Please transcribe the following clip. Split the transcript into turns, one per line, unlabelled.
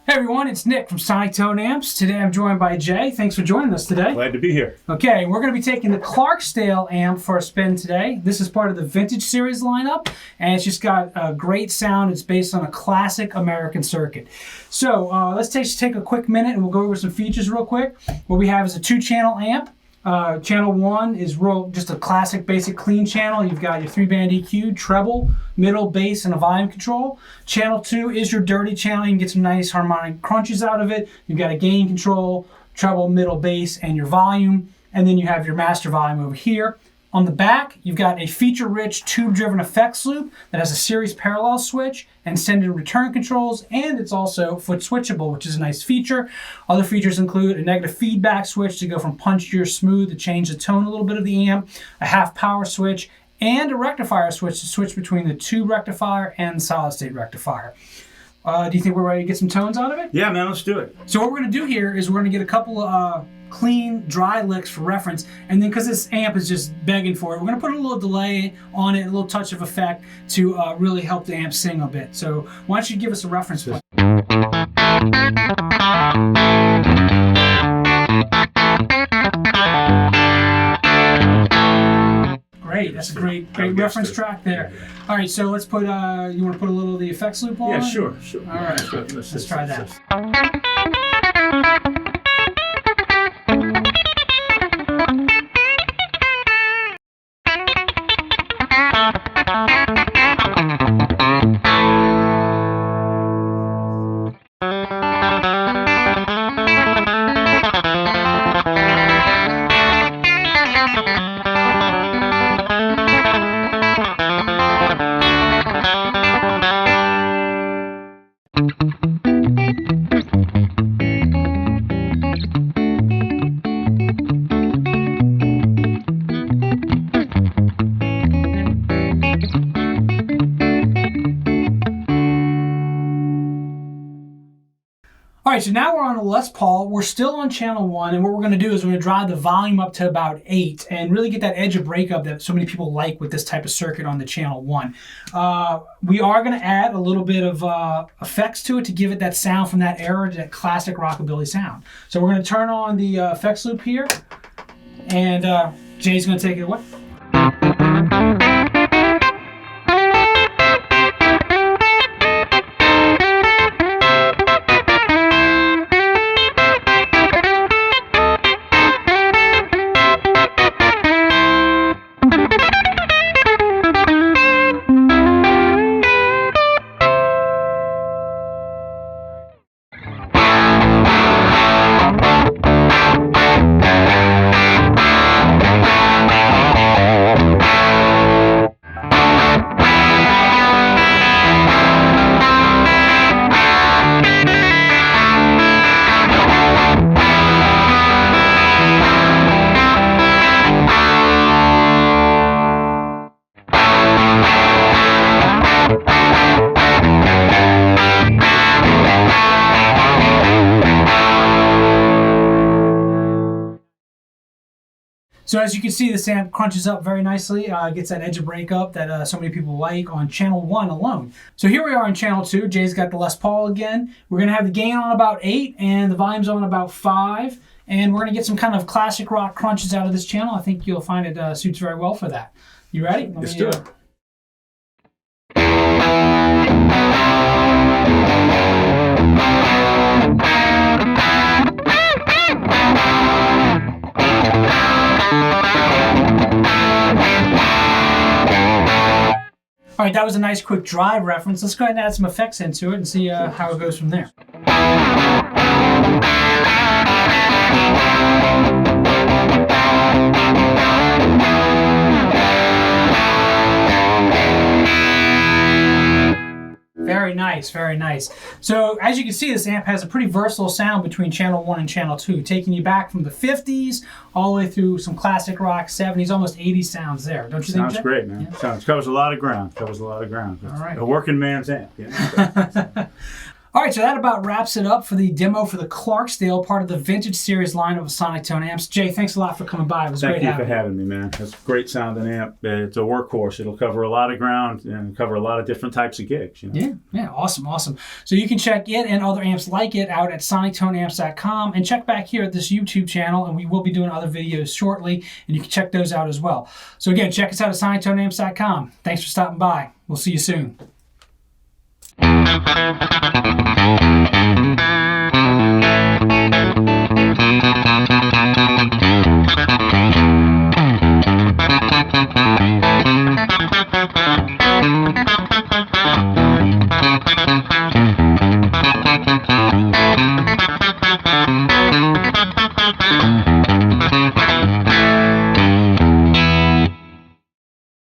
Hey everyone, it's Nick from SonicTone Amps. Today I'm joined by Jay. Thanks for joining us today.
Glad to be here.
Okay, we're going to be taking the Clarksdale amp for a spin today. This is part of the Vintage Series lineup, and it's just got a great sound. It's based on a classic American circuit. So let's take a quick minute and we'll go over some features real quick. What we have is a 2-channel amp. Channel 1 is just a classic basic clean channel. You've got your 3-band EQ, treble, middle, bass, and a volume control. Channel 2 is your dirty channel. You can get some nice harmonic crunches out of it. You've got a gain control, treble, middle, bass, and your volume. And then you have your master volume over here. On the back, you've got a feature-rich tube-driven effects loop that has a series parallel switch and send and return controls, and it's also foot switchable, which is a nice feature. Other features include a negative feedback switch to go from punchier to smooth to change the tone a little bit of the amp, a half power switch, and a rectifier switch to switch between the tube rectifier and solid-state rectifier. Do you think we're ready to get some tones out of it?
Yeah, man, let's do it.
So what we're going to do here is we're going to get a couple of clean, dry licks for reference, and then because this amp is just begging for it, we're going to put a little delay on it, a little touch of effect to really help the amp sing a bit. So why don't you give us a reference point? Great, that's a great reference track there. All right, so let's put, you want to put a little of the effects loop on?
Yeah, sure.
All right, let's try that. All right, so now we're on a Les Paul. We're still on channel 1, and what we're going to do is we're going to drive the volume up to about 8 and really get that edge of breakup that so many people like with this type of circuit on the channel 1. We are going to add a little bit of effects to it to give it that sound from that era, that classic Rockabilly sound. So we're going to turn on the effects loop here, and Jay's going to take it away. So as you can see, this amp crunches up very nicely, gets that edge of breakup that so many people like on channel 1 alone. So here we are on channel 2. Jay's got the Les Paul again. We're going to have the gain on about 8 and the volume's on about 5. And we're going to get some kind of classic rock crunches out of this channel. I think you'll find it suits very well for that. You ready?
Let's do it.
All right, that was a nice quick drive reference. Let's go ahead and add some effects into it and see how it goes from there. Very nice, very nice. So as you can see, this amp has a pretty versatile sound between channel 1 and channel 2, taking you back from the 50s all the way through some classic rock, 70s, almost 80s sounds there. Don't you think,
Sounds
Jeff?
great, man. Yeah. Covers a lot of ground. All right. A working man's amp. You know?
All right, so that about wraps it up for the demo for the Clarksdale, part of the Vintage Series line of SonicTone amps. Jay, thanks a lot for coming by. It was great having you.
Thank you for having me, man. It's a great sounding amp. It's a workhorse. It'll cover a lot of ground and cover a lot of different types of gigs. You know?
Yeah, awesome. So you can check it and other amps like it out at sonictoneamps.com, and check back here at this YouTube channel, and we will be doing other videos shortly, and you can check those out as well. So again, check us out at sonictoneamps.com. Thanks for stopping by. We'll see you soon.